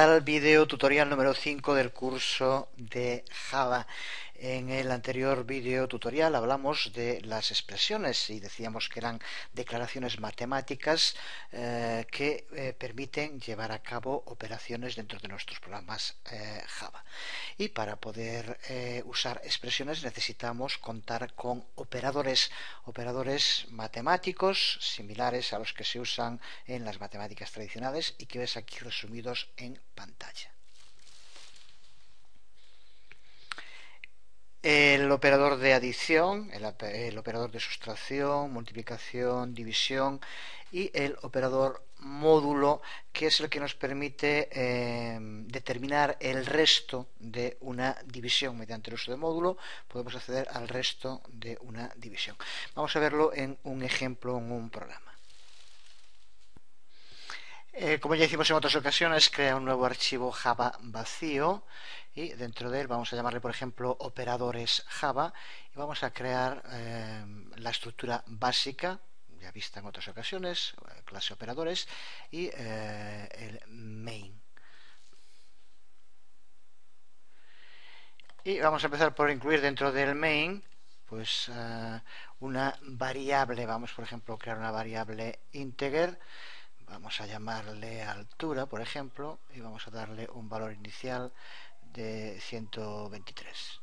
tal? Video tutorial número 5 del curso de Java. En el anterior video tutorial hablamos de las expresiones y decíamos que eran declaraciones matemáticas que permiten llevar a cabo operaciones dentro de nuestros programas Java. Y para poder usar expresiones necesitamos contar con operadores matemáticos similares a los que se usan en las matemáticas tradicionales y que ves aquí resumidos en pantalla. El operador de adición, el operador de sustracción, multiplicación, división y el operador módulo, que es el que nos permite determinar el resto de una división. Mediante el uso de módulo podemos acceder al resto de una división. Vamos a verlo en un ejemplo, en un programa. Como ya hicimos en otras ocasiones, crea un nuevo archivo Java vacío y dentro de él vamos a llamarle, por ejemplo, operadores Java y vamos a crear la estructura básica, ya vista en otras ocasiones, clase operadores y el main. Y vamos a empezar por incluir dentro del main pues una variable. Vamos, por ejemplo, a crear una variable integer. Vamos a llamarle altura, por ejemplo, y vamos a darle un valor inicial de 123.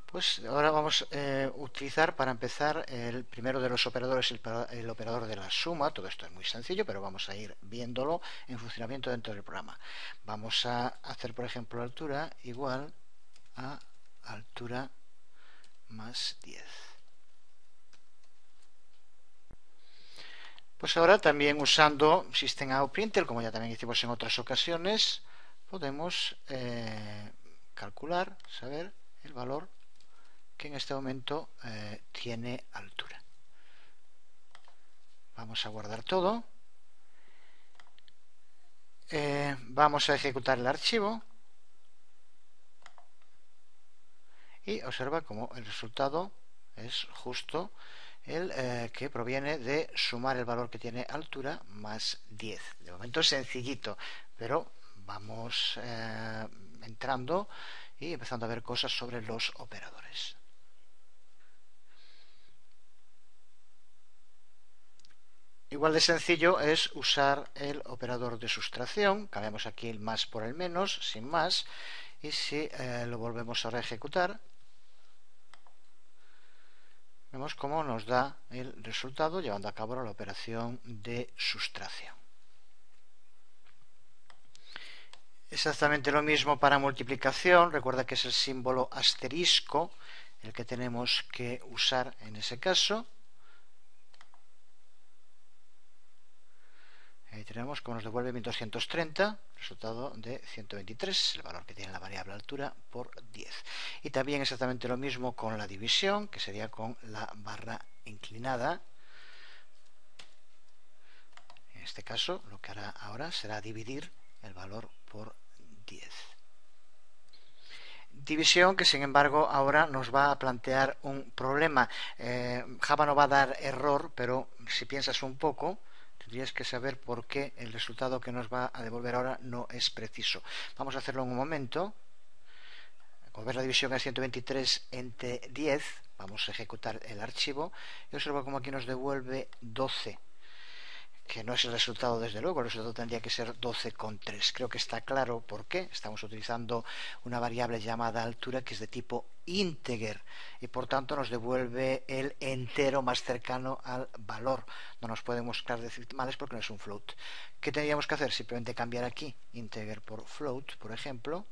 Pues ahora vamos a utilizar para empezar el primero de los operadores, el operador de la suma. Todo esto es muy sencillo, pero vamos a ir viéndolo en funcionamiento dentro del programa. Vamos a hacer, por ejemplo, altura igual a altura más 10. Pues ahora también usando system.out.println, como ya también hicimos en otras ocasiones, podemos calcular, saber el valor que en este momento tiene altura. Vamos a guardar todo. Vamos a ejecutar el archivo. Y observa cómo el resultado es justo el que proviene de sumar el valor que tiene altura más 10. De momento es sencillito, pero vamos entrando y empezando a ver cosas sobre los operadores. Igual de sencillo es usar el operador de sustracción. Cambiamos aquí el más por el menos, sin más, y si lo volvemos ahora a ejecutar, vemos cómo nos da el resultado llevando a cabo la operación de sustracción. Exactamente lo mismo para multiplicación. Recuerda que es el símbolo asterisco el que tenemos que usar en ese caso. Ahí tenemos cómo nos devuelve 1230, resultado de 123, el valor que tiene la variable altura por 10. Y también exactamente lo mismo con la división, que sería con la barra inclinada. En este caso, lo que hará ahora será dividir el valor por 10. División que, sin embargo, ahora nos va a plantear un problema. Java no va a dar error, pero si piensas un poco, tendrías que saber por qué el resultado que nos va a devolver ahora no es preciso. Vamos a hacerlo en un momento. Como ves, la división es 123 entre 10. Vamos a ejecutar el archivo y observa cómo aquí nos devuelve 12, que no es el resultado desde luego. El resultado tendría que ser 12,3. Creo que está claro por qué. Estamos utilizando una variable llamada altura que es de tipo integer y por tanto nos devuelve el entero más cercano al valor. No nos pueden mostrar decimales porque no es un float. ¿Qué tendríamos que hacer? Simplemente cambiar aquí integer por float, por ejemplo.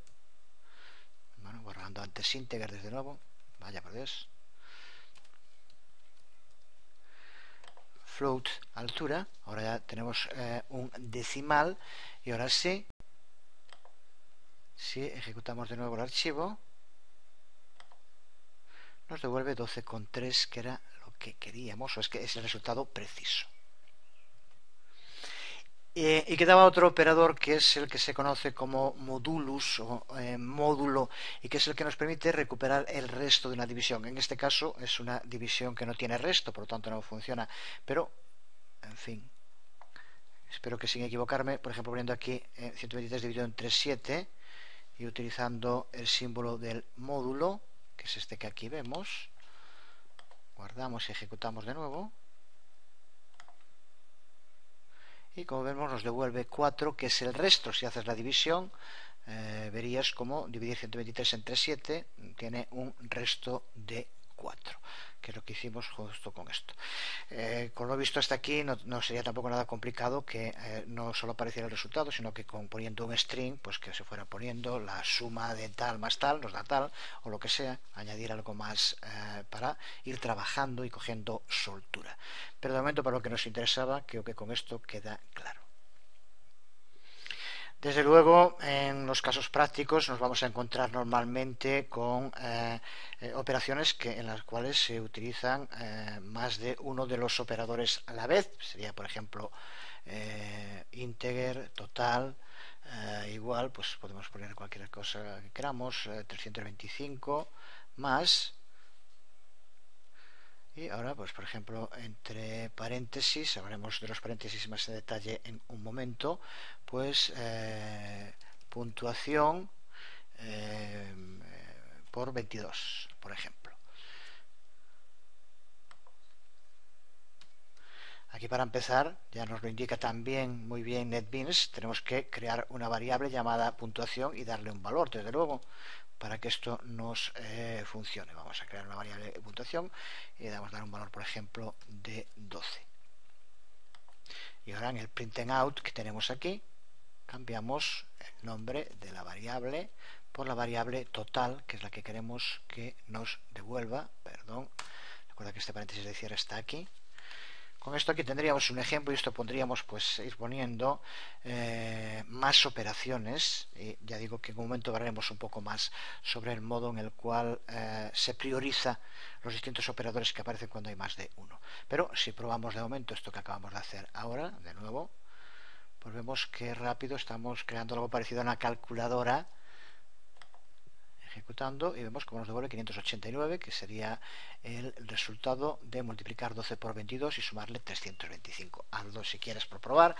Bueno, borrando antes integer desde nuevo. Vaya por Dios. Float altura, ahora ya tenemos un decimal y ahora sí, si ejecutamos de nuevo el archivo, nos devuelve 12,3, que era lo que queríamos, o es que es el resultado preciso. Y quedaba otro operador que es el que se conoce como modulus o módulo y que es el que nos permite recuperar el resto de una división. En este caso es una división que no tiene resto, por lo tanto no funciona, pero en fin, espero que sin equivocarme, por ejemplo poniendo aquí 123 dividido entre 7 y utilizando el símbolo del módulo, que es este que aquí vemos, guardamos y ejecutamos de nuevo, y como vemos nos devuelve 4, que es el resto. Si haces la división, verías como dividir 123 entre 7 tiene un resto de 4, que es lo que hicimos justo con esto. Con lo visto hasta aquí no sería tampoco nada complicado que no solo apareciera el resultado, sino que poniendo un string, pues que se fuera poniendo la suma de tal más tal nos da tal, o lo que sea, añadir algo más para ir trabajando y cogiendo soltura. Pero de momento, para lo que nos interesaba, creo que con esto queda claro. Desde luego, en los casos prácticos nos vamos a encontrar normalmente con operaciones en las cuales se utilizan más de uno de los operadores a la vez. Sería, por ejemplo, integer, total, igual, pues podemos poner cualquier cosa que queramos, 325 más. Y ahora, pues por ejemplo, entre paréntesis, hablaremos de los paréntesis más en detalle en un momento, pues puntuación por 22, por ejemplo. Aquí para empezar, ya nos lo indica también muy bien NetBeans, tenemos que crear una variable llamada puntuación y darle un valor, desde luego, para que esto nos funcione. Vamos a crear una variable de puntuación y le damos a dar un valor, por ejemplo, de 12. Y ahora en el printout que tenemos aquí, cambiamos el nombre de la variable por la variable total, que es la que queremos que nos devuelva. Perdón, recuerda que este paréntesis de cierre está aquí. Con esto aquí tendríamos un ejemplo y esto podríamos pues ir poniendo más operaciones. Y ya digo que en un momento hablaremos un poco más sobre el modo en el cual se prioriza los distintos operadores que aparecen cuando hay más de uno. Pero si probamos de momento esto que acabamos de hacer ahora, de nuevo, pues vemos que rápido estamos creando algo parecido a una calculadora, ejecutando, y vemos cómo nos devuelve 589, que sería el resultado de multiplicar 12 por 22 y sumarle 325. Hazlo si quieres por probar,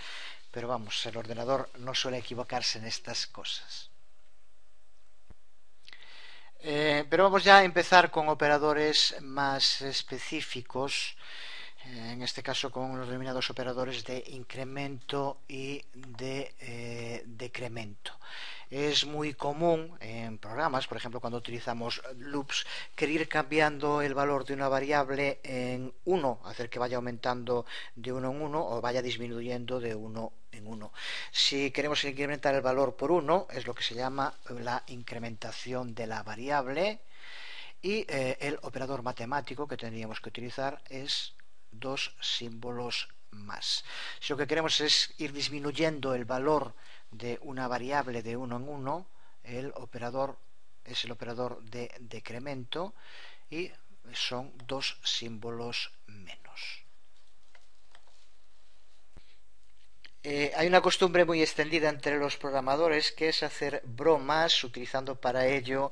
pero vamos, el ordenador no suele equivocarse en estas cosas. Pero vamos ya a empezar con operadores más específicos, en este caso con los denominados operadores de incremento y de decremento. Es muy común en programas, por ejemplo cuando utilizamos loops, querer ir cambiando el valor de una variable en 1, hacer que vaya aumentando de 1 en 1 o vaya disminuyendo de 1 en 1. Si queremos incrementar el valor por 1, es lo que se llama la incrementación de la variable, y el operador matemático que tendríamos que utilizar es dos símbolos más. Si lo que queremos es ir disminuyendo el valor de una variable de 1 en 1, el operador es el operador de decremento y son dos símbolos menos. Hay una costumbre muy extendida entre los programadores que es hacer bromas utilizando para ello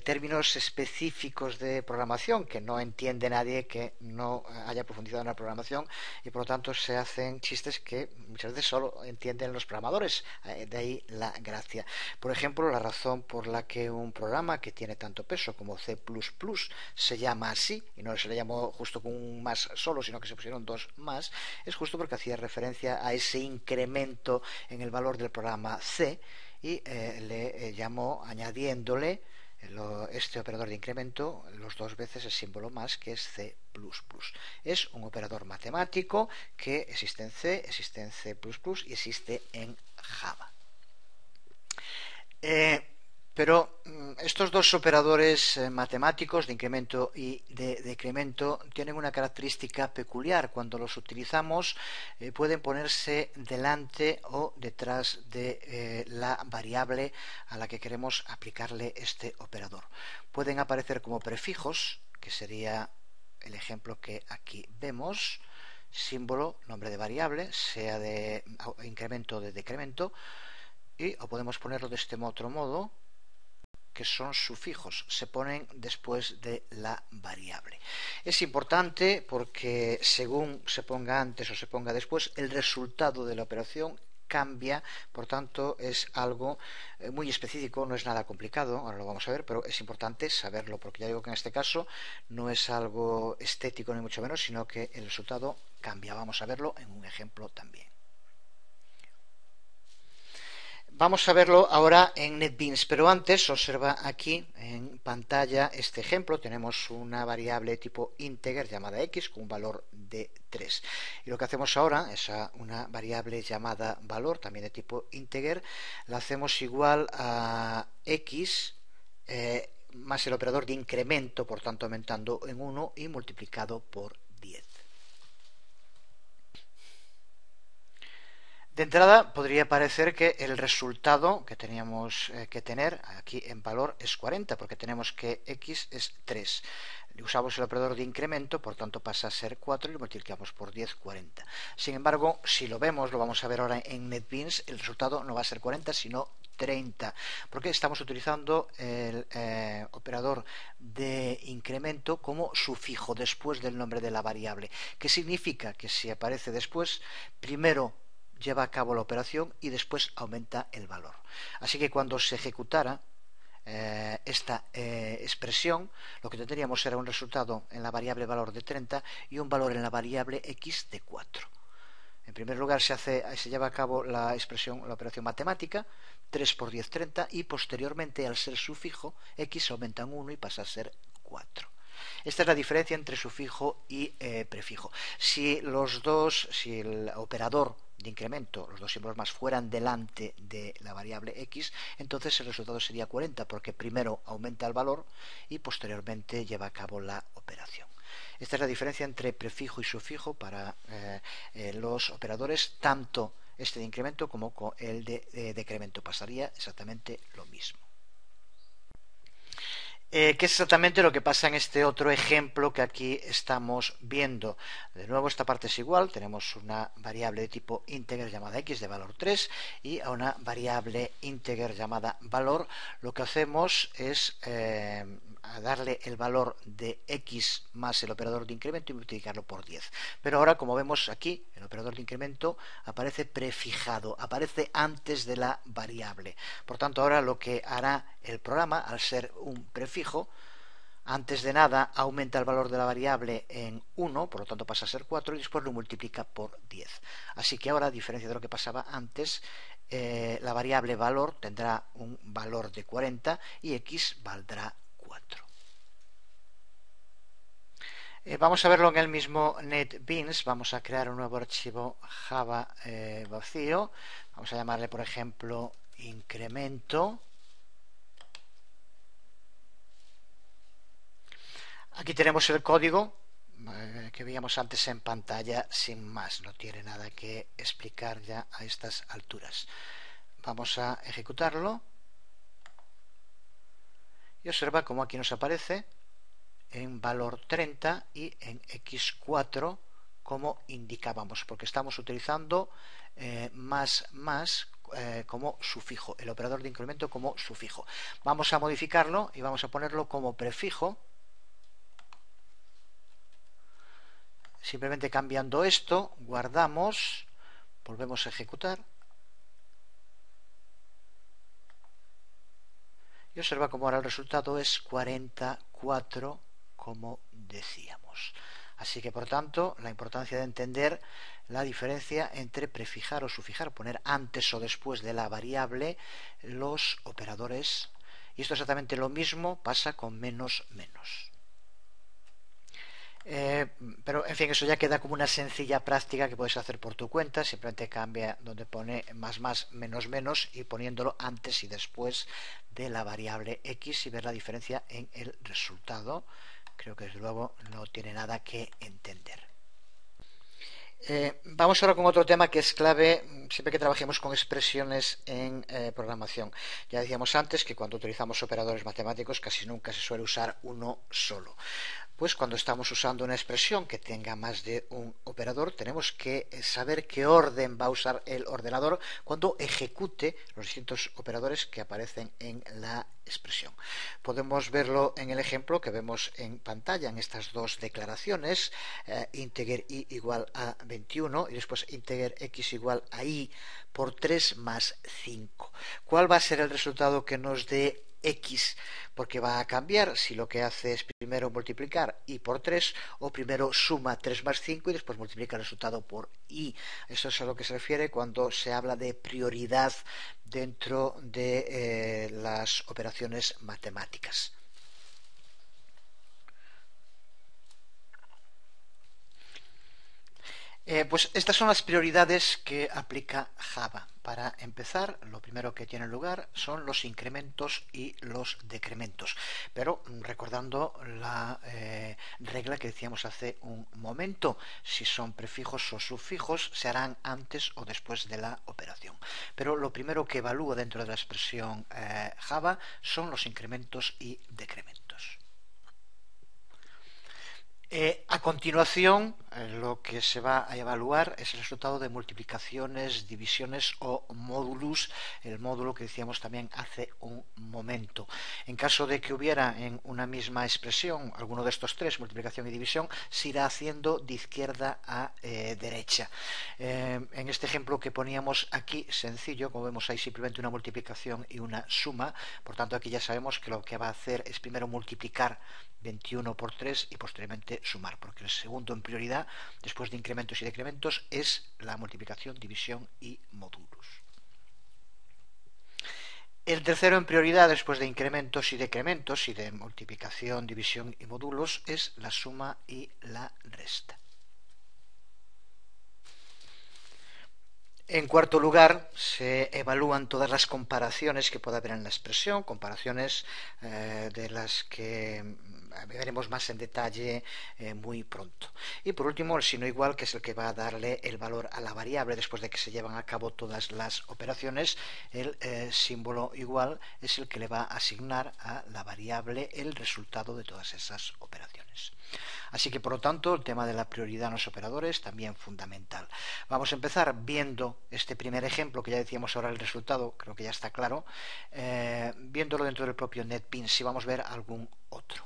términos específicos de programación que no entiende nadie que no haya profundizado en la programación, y por lo tanto se hacen chistes que muchas veces solo entienden los programadores, de ahí la gracia. Por ejemplo, la razón por la que un programa que tiene tanto peso como C++ se llama así, y no se le llamó justo con un más solo, sino que se pusieron dos más, es justo porque hacía referencia a ese incremento en el valor del programa C, y le llamó añadiéndole este operador de incremento los dos veces el símbolo más, que es C++. Es un operador matemático que existe en C, existe en C++ y existe en Java. Pero estos dos operadores matemáticos de incremento y de decremento tienen una característica peculiar. Cuando los utilizamos pueden ponerse delante o detrás de la variable a la que queremos aplicarle este operador. Pueden aparecer como prefijos, que sería el ejemplo que aquí vemos, símbolo, nombre de variable, sea de incremento o de decremento, o podemos ponerlo de este otro modo, que son sufijos, se ponen después de la variable. Es importante porque según se ponga antes o se ponga después, el resultado de la operación cambia, por tanto es algo muy específico, no es nada complicado, ahora lo vamos a ver, pero es importante saberlo, porque ya digo que en este caso no es algo estético ni mucho menos, sino que el resultado cambia. Vamos a verlo en un ejemplo también. Vamos a verlo ahora en NetBeans, pero antes observa aquí en pantalla este ejemplo. Tenemos una variable tipo integer llamada x con un valor de 3. Y lo que hacemos ahora es a una variable llamada valor, también de tipo integer, la hacemos igual a x más el operador de incremento, por tanto aumentando en 1 y multiplicado por 10. De entrada podría parecer que el resultado que teníamos que tener aquí en valor es 40, porque tenemos que x es 3. Usamos el operador de incremento, por tanto pasa a ser 4 y lo multiplicamos por 10, 40. Sin embargo, si lo vemos, lo vamos a ver ahora en NetBeans, el resultado no va a ser 40, sino 30, porque estamos utilizando el operador de incremento como sufijo después del nombre de la variable, que significa que si aparece después, primero lleva a cabo la operación y después aumenta el valor. Así que cuando se ejecutara esta expresión, lo que tendríamos era un resultado en la variable valor de 30 y un valor en la variable x de 4. En primer lugar se lleva a cabo la operación matemática, 3 por 10, 30, y posteriormente, al ser sufijo, x aumenta en 1 y pasa a ser 4. Esta es la diferencia entre sufijo y prefijo. Si el operador de incremento, los dos símbolos más, fueran delante de la variable x, entonces el resultado sería 40, porque primero aumenta el valor y posteriormente lleva a cabo la operación. Esta es la diferencia entre prefijo y sufijo para los operadores, tanto este de incremento como el de decremento. Pasaría exactamente lo mismo. ¿Qué es exactamente lo que pasa en este otro ejemplo que aquí estamos viendo? De nuevo, esta parte es igual, tenemos una variable de tipo integer llamada x de valor 3 y a una variable integer llamada valor. Lo que hacemos es darle el valor de x más el operador de incremento y multiplicarlo por 10. Pero ahora, como vemos aquí, el operador de incremento aparece prefijado, aparece antes de la variable. Por tanto, ahora lo que hará el programa, al ser un prefijo, antes de nada aumenta el valor de la variable en 1, por lo tanto pasa a ser 4 y después lo multiplica por 10. Así que ahora, a diferencia de lo que pasaba antes, la variable valor tendrá un valor de 40 y x valdrá 4. Vamos a verlo en el mismo NetBeans. Vamos a crear un nuevo archivo Java vacío. Vamos a llamarle, por ejemplo, incremento. Aquí tenemos el código que veíamos antes en pantalla, sin más, no tiene nada que explicar ya a estas alturas. Vamos a ejecutarlo y observa cómo aquí nos aparece en valor 30 y en x4 como indicábamos, porque estamos utilizando más como sufijo, el operador de incremento como sufijo. Vamos a modificarlo y vamos a ponerlo como prefijo, simplemente cambiando esto, guardamos, volvemos a ejecutar y observa cómo ahora el resultado es 44, como decíamos. Así que, por tanto, la importancia de entender la diferencia entre prefijar o sufijar, poner antes o después de la variable los operadores, y esto exactamente lo mismo pasa con menos menos. Pero en fin, eso ya queda como una sencilla práctica que puedes hacer por tu cuenta. Simplemente cambia donde pone más menos menos y poniéndolo antes y después de la variable x y ver la diferencia en el resultado. Creo que desde luego no tiene nada que entender. Vamos ahora con otro tema que es clave siempre que trabajemos con expresiones en programación. Ya decíamos antes que cuando utilizamos operadores matemáticos casi nunca se suele usar uno solo. Pues cuando estamos usando una expresión que tenga más de un operador, tenemos que saber qué orden va a usar el ordenador cuando ejecute los distintos operadores que aparecen en la expresión. Podemos verlo en el ejemplo que vemos en pantalla, en estas dos declaraciones, integer y igual a 21 y después integer x igual a y por 3 más 5. ¿Cuál va a ser el resultado que nos dé x? Porque va a cambiar si lo que hace es primero multiplicar y por 3 o primero suma 3 más 5 y después multiplica el resultado por y. Eso es a lo que se refiere cuando se habla de prioridad dentro de las operaciones matemáticas. Pues estas son las prioridades que aplica Java. Para empezar, lo primero que tiene lugar son los incrementos y los decrementos. Pero recordando la regla que decíamos hace un momento, si son prefijos o sufijos, se harán antes o después de la operación. Pero lo primero que evalúo dentro de la expresión Java son los incrementos y decrementos. A continuación, lo que se va a evaluar es el resultado de multiplicaciones, divisiones o módulos, el módulo que decíamos también hace un momento. En caso de que hubiera en una misma expresión alguno de estos tres, multiplicación y división, se irá haciendo de izquierda a derecha. En este ejemplo que poníamos aquí, sencillo, como vemos ahí simplemente una multiplicación y una suma, por tanto aquí ya sabemos que lo que va a hacer es primero multiplicar 21 por 3 y posteriormente sumar, porque el segundo en prioridad, después de incrementos y decrementos, es la multiplicación, división y módulos. El tercero en prioridad, después de incrementos y decrementos y de multiplicación, división y módulos, es la suma y la resta. En cuarto lugar, se evalúan todas las comparaciones que pueda haber en la expresión, comparaciones de las que veremos más en detalle muy pronto. Y por último, el signo igual, que es el que va a darle el valor a la variable después de que se llevan a cabo todas las operaciones. El símbolo igual es el que le va a asignar a la variable el resultado de todas esas operaciones. Así que, por lo tanto, el tema de la prioridad en los operadores también fundamental. Vamos a empezar viendo este primer ejemplo, que ya decíamos ahora el resultado, creo que ya está claro, viéndolo dentro del propio NetBeans, si vamos a ver algún otro.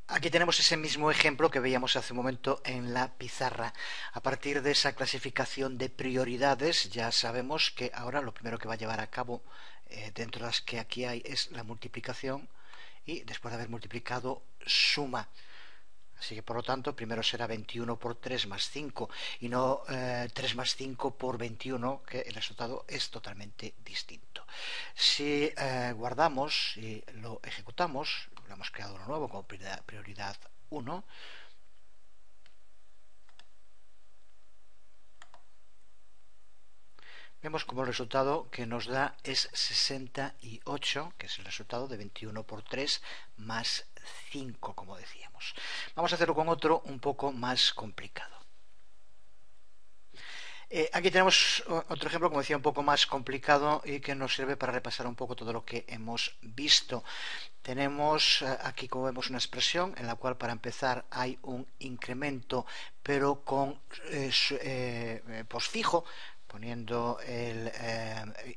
Aquí tenemos ese mismo ejemplo que veíamos hace un momento en la pizarra. A partir de esa clasificación de prioridades, ya sabemos que ahora lo primero que va a llevar a cabo dentro de las que aquí hay es la multiplicación y después de haber multiplicado suma. Así que por lo tanto primero será 21 por 3 más 5 y no 3 más 5 por 21, que el resultado es totalmente distinto. Si guardamos y lo ejecutamos, lo hemos creado uno nuevo como prioridad 1, vemos como el resultado que nos da es 68, que es el resultado de 21 por 3 más 5, como decíamos. Vamos a hacerlo con otro un poco más complicado. Aquí tenemos otro ejemplo, como decía, un poco más complicado y que nos sirve para repasar un poco todo lo que hemos visto. Tenemos aquí, como vemos, una expresión en la cual para empezar hay un incremento pero con posfijo, poniendo el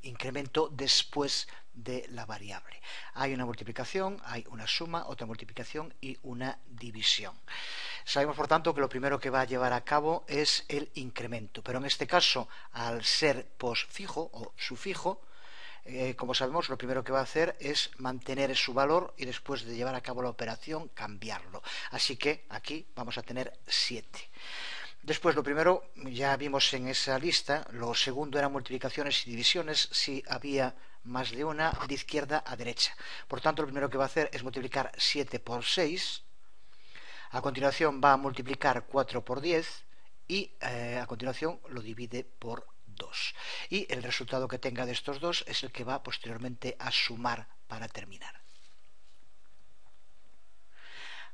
incremento después de la variable. Hay una multiplicación, hay una suma, otra multiplicación y una división. Sabemos, por tanto, que lo primero que va a llevar a cabo es el incremento, pero en este caso, al ser posfijo o sufijo, como sabemos, lo primero que va a hacer es mantener su valor y después de llevar a cabo la operación, cambiarlo. Así que aquí vamos a tener 7. Después, lo primero, ya vimos en esa lista, lo segundo eran multiplicaciones y divisiones, si había más de una, de izquierda a derecha. Por tanto, lo primero que va a hacer es multiplicar 7 por 6, a continuación va a multiplicar 4 por 10 y a continuación lo divide por 2. Y el resultado que tenga de estos dos es el que va posteriormente a sumar para terminar.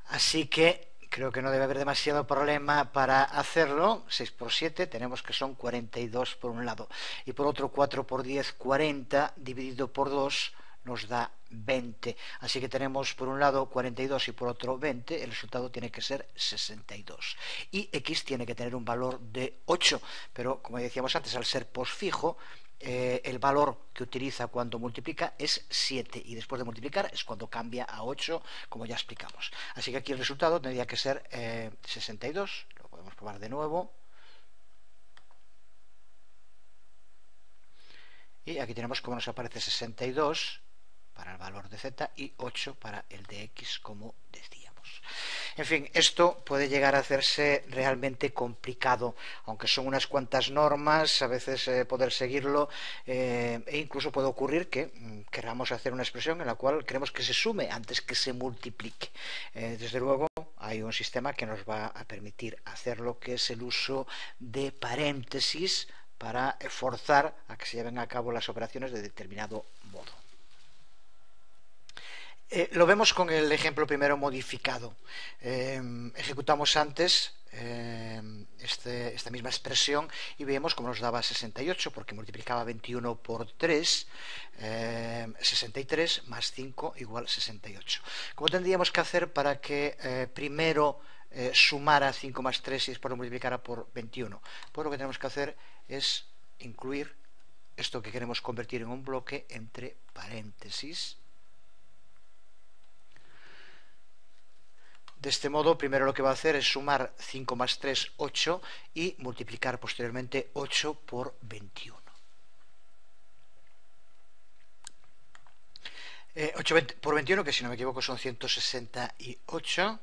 Así que Creo que no debe haber demasiado problema para hacerlo. 6 por 7 tenemos que son 42 por un lado. Y por otro 4 por 10, 40 dividido por 2 nos da 20. Así que tenemos por un lado 42 y por otro 20. El resultado tiene que ser 62. Y x tiene que tener un valor de 8. Pero como decíamos antes, al ser posfijo, el valor que utiliza cuando multiplica es 7 y después de multiplicar es cuando cambia a 8, como ya explicamos. Así que aquí el resultado tendría que ser 62. Lo podemos probar de nuevo. Y aquí tenemos como nos aparece 62 para el valor de z y 8 para el de x, como decíamos. En fin, esto puede llegar a hacerse realmente complicado, aunque son unas cuantas normas, a veces poder seguirlo, e incluso puede ocurrir que queramos hacer una expresión en la cual queremos que se sume antes que se multiplique. Desde luego, hay un sistema que nos va a permitir hacerlo, que es el uso de paréntesis para forzar a que se lleven a cabo las operaciones de determinado modo. Lo vemos con el ejemplo primero modificado. Ejecutamos antes esta misma expresión y vemos cómo nos daba 68 porque multiplicaba 21 por 3, 63 más 5 igual 68. ¿Cómo tendríamos que hacer para que primero sumara 5 más 3 y después lo multiplicara por 21? Pues lo que tenemos que hacer es incluir esto que queremos convertir en un bloque entre paréntesis. De este modo, primero lo que va a hacer es sumar 5 más 3, 8, y multiplicar posteriormente 8 por 21. 8 por 21, que si no me equivoco son 168.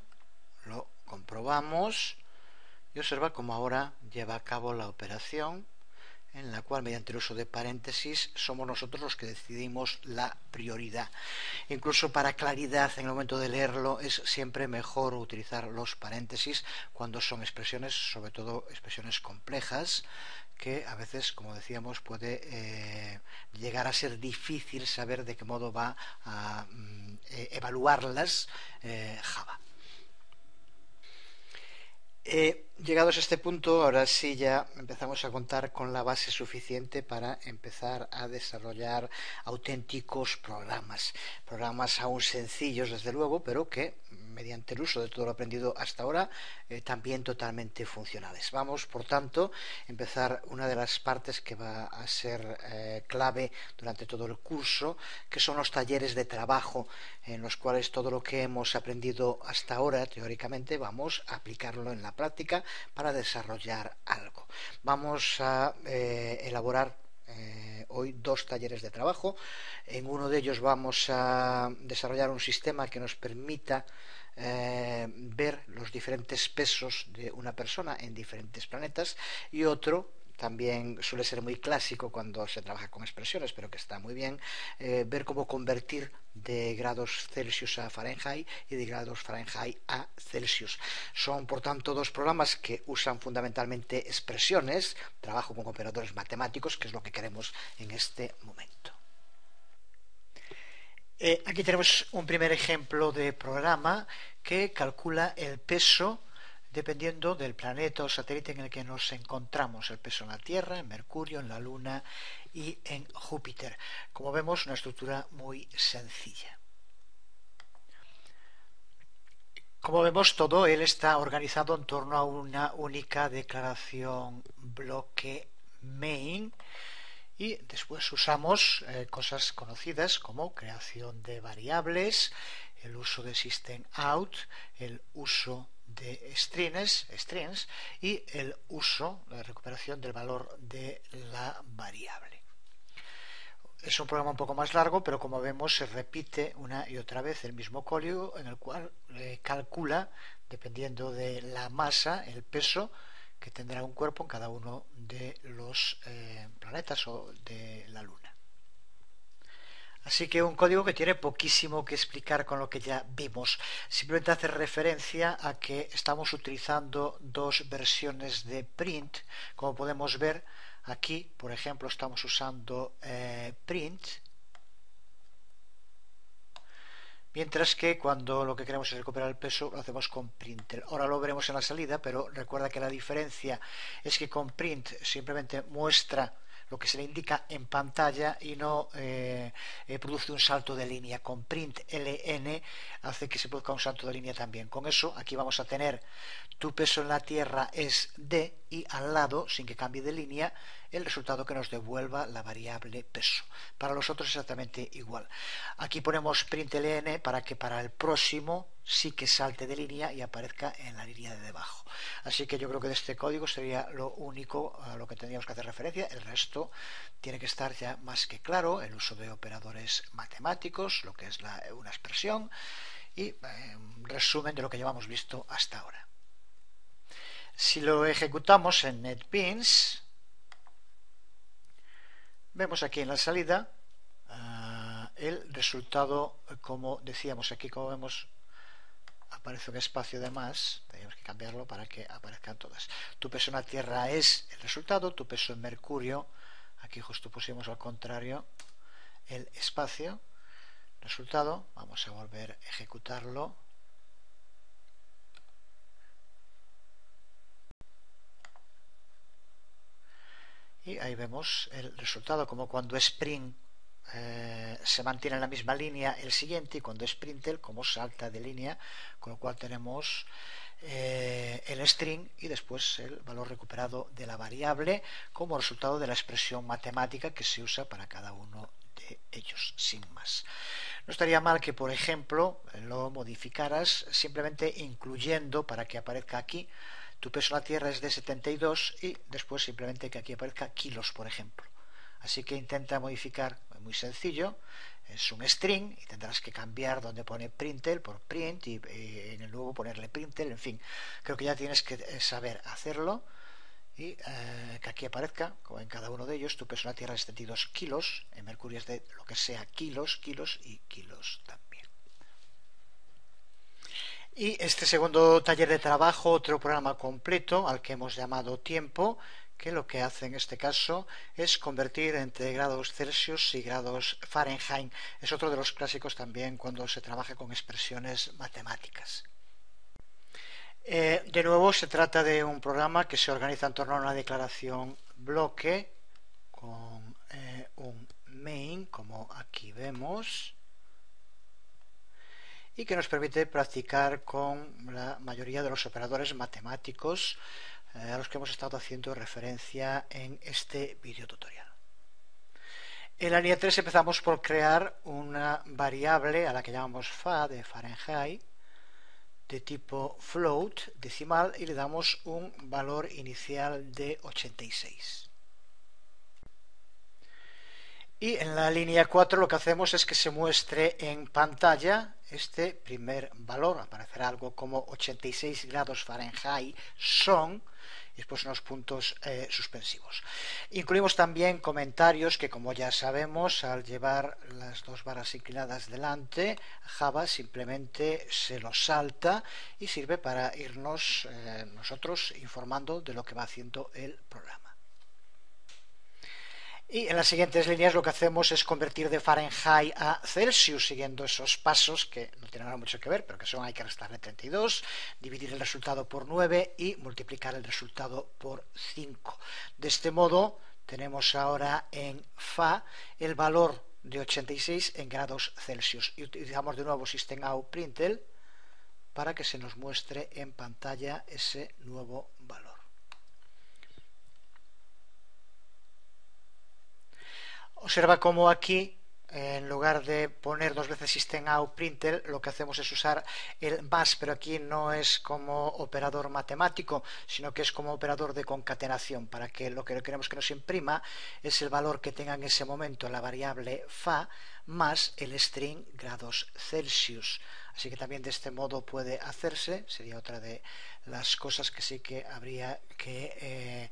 Lo comprobamos. Y observa cómo ahora lleva a cabo la operación, en la cual mediante el uso de paréntesis somos nosotros los que decidimos la prioridad. Incluso para claridad en el momento de leerlo es siempre mejor utilizar los paréntesis cuando son expresiones, sobre todo expresiones complejas, que a veces, como decíamos, puede llegar a ser difícil saber de qué modo va a evaluarlas Java. Llegados a este punto, ahora sí ya empezamos a contar con la base suficiente para empezar a desarrollar auténticos programas aún sencillos desde luego, pero que mediante el uso de todo lo aprendido hasta ahora también totalmente funcionales. Vamos, por tanto, a empezar una de las partes que va a ser clave durante todo el curso, que son los talleres de trabajo, en los cuales todo lo que hemos aprendido hasta ahora teóricamente vamos a aplicarlo en la práctica para desarrollar algo. Vamos a elaborar hoy 2 talleres de trabajo. En uno de ellos vamos a desarrollar un sistema que nos permita ver los diferentes pesos de una persona en diferentes planetas, y otro también suele ser muy clásico cuando se trabaja con expresiones, pero que está muy bien, ver cómo convertir de grados Celsius a Fahrenheit y de grados Fahrenheit a Celsius. Son, por tanto, 2 programas que usan fundamentalmente expresiones, trabajo con operadores matemáticos, que es lo que queremos en este momento. Aquí tenemos un primer ejemplo de programa que calcula el peso dependiendo del planeta o satélite en el que nos encontramos, el peso en la Tierra, en Mercurio, en la Luna y en Júpiter. Como vemos, una estructura muy sencilla. Como vemos, todo él está organizado en torno a una única declaración bloque main, y después usamos cosas conocidas como creación de variables, el uso de system out, el uso de strings y el uso, la recuperación del valor de la variable. Es un programa un poco más largo, pero como vemos se repite una y otra vez el mismo código, en el cual calcula, dependiendo de la masa, el peso que tendrá un cuerpo en cada uno de los planetas o de la Luna. Así que un código que tiene poquísimo que explicar con lo que ya vimos. Simplemente hace referencia a que estamos utilizando 2 versiones de print. Como podemos ver aquí, por ejemplo, estamos usando print, Mientras que cuando lo que queremos es recuperar el peso, lo hacemos con printel. Ahora lo veremos en la salida, pero recuerda que la diferencia es que con print simplemente muestra lo que se le indica en pantalla y no produce un salto de línea. Con print LN hace que se produzca un salto de línea también. Con eso aquí vamos a tener tu peso en la Tierra es D y al lado, sin que cambie de línea, el resultado que nos devuelva la variable peso. Para los otros exactamente igual. Aquí ponemos print LN para que para el próximo sí que salte de línea y aparezca en la línea de debajo. Así que yo creo que de este código sería lo único a lo que tendríamos que hacer referencia. El resto tiene que estar ya más que claro, el uso de operadores matemáticos, lo que es una expresión y un resumen de lo que llevamos visto hasta ahora. Si lo ejecutamos en NetBeans, vemos aquí en la salida el resultado, como decíamos aquí, como vemos, aparece un espacio de más, tenemos que cambiarlo para que aparezcan todas. Tu peso en la Tierra es el resultado, tu peso en Mercurio, aquí justo pusimos al contrario el espacio, resultado, vamos a volver a ejecutarlo. Y ahí vemos el resultado, como cuando Spring se mantiene en la misma línea el siguiente y cuando es Printel como salta de línea, con lo cual tenemos el string y después el valor recuperado de la variable como resultado de la expresión matemática que se usa para cada uno de ellos, sin más. No estaría mal que, por ejemplo, lo modificaras simplemente incluyendo para que aparezca aquí tu peso en la Tierra es de 72 y después simplemente que aquí aparezca kilos, por ejemplo. Así que intenta modificar, muy sencillo, es un string y tendrás que cambiar donde pone printel por print y en el nuevo ponerle printel, en fin, creo que ya tienes que saber hacerlo y que aquí aparezca, como en cada uno de ellos, tu peso en la Tierra es 72 kilos, en Mercurio es de lo que sea kilos, kilos y kilos también. Y este segundo taller de trabajo, otro programa completo al que hemos llamado tiempo, que lo que hace en este caso es convertir entre grados Celsius y grados Fahrenheit. Es otro de los clásicos también cuando se trabaja con expresiones matemáticas. De nuevo se trata de un programa que se organiza en torno a una declaración bloque con un main, como aquí vemos, y que nos permite practicar con la mayoría de los operadores matemáticos a los que hemos estado haciendo referencia en este video tutorial. En la línea 3 empezamos por crear una variable a la que llamamos fa de Fahrenheit de tipo float decimal y le damos un valor inicial de 86. Y en la línea 4 lo que hacemos es que se muestre en pantalla este primer valor. Aparecerá algo como 86 grados Fahrenheit son, y después unos puntos suspensivos. Incluimos también comentarios que, como ya sabemos, al llevar las dos barras inclinadas delante, Java simplemente se los salta y sirve para irnos nosotros informando de lo que va haciendo el programa. Y en las siguientes líneas lo que hacemos es convertir de Fahrenheit a Celsius siguiendo esos pasos que no tienen nada mucho que ver, pero que son hay que restarle 32, dividir el resultado por 9 y multiplicar el resultado por 5. De este modo tenemos ahora en Fa el valor de 86 en grados Celsius y utilizamos de nuevo system.out.println para que se nos muestre en pantalla ese nuevo valor. Observa cómo aquí, en lugar de poner dos veces system.out.println, lo que hacemos es usar el más, pero aquí no es como operador matemático, sino que es como operador de concatenación, para que lo que queremos que nos imprima es el valor que tenga en ese momento la variable fa más el string grados Celsius. Así que también de este modo puede hacerse, sería otra de las cosas que sí que habría que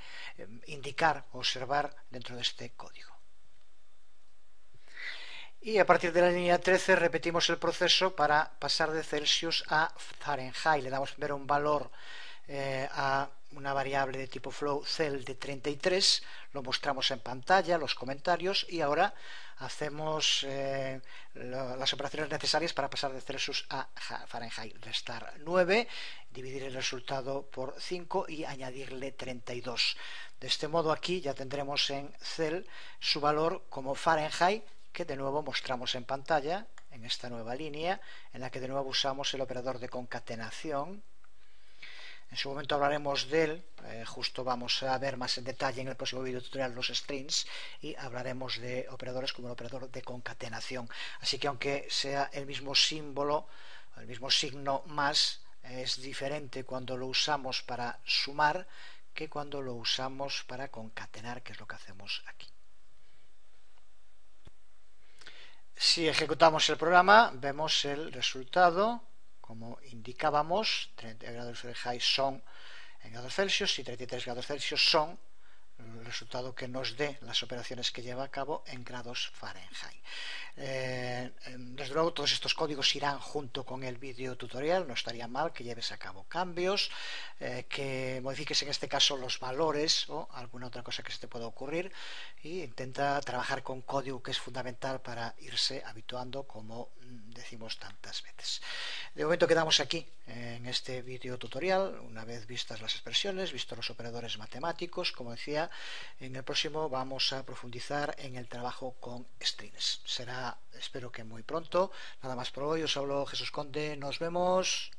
indicar o observar dentro de este código. Y a partir de la línea 13 repetimos el proceso para pasar de Celsius a Fahrenheit. Le damos primero un valor a una variable de tipo flow cell de 33, lo mostramos en pantalla, los comentarios, y ahora hacemos las operaciones necesarias para pasar de Celsius a Fahrenheit. Restar 9, dividir el resultado por 5 y añadirle 32. De este modo aquí ya tendremos en cell su valor como Fahrenheit, que de nuevo mostramos en pantalla en esta nueva línea, en la que de nuevo usamos el operador de concatenación. En su momento hablaremos de él, justo vamos a ver más en detalle en el próximo video tutorial los strings, y hablaremos de operadores como el operador de concatenación. Así que aunque sea el mismo símbolo, el mismo signo más, es diferente cuando lo usamos para sumar que cuando lo usamos para concatenar, que es lo que hacemos aquí. Si ejecutamos el programa, vemos el resultado. Como indicábamos, 30 grados Fahrenheit son en grados Celsius y 33 grados Celsius son el resultado que nos dé las operaciones que lleva a cabo en grados Fahrenheit. Desde luego todos estos códigos irán junto con el vídeo tutorial, no estaría mal que lleves a cabo cambios, que modifiques en este caso los valores o alguna otra cosa que se te pueda ocurrir, y intenta trabajar con código, que es fundamental para irse habituando, como decimos tantas veces. De momento quedamos aquí en este vídeo tutorial. Una vez vistas las expresiones, visto los operadores matemáticos, como decía, en el próximo vamos a profundizar en el trabajo con strings. Será, espero que muy pronto. Nada más por hoy, os hablo Jesús Conde, nos vemos.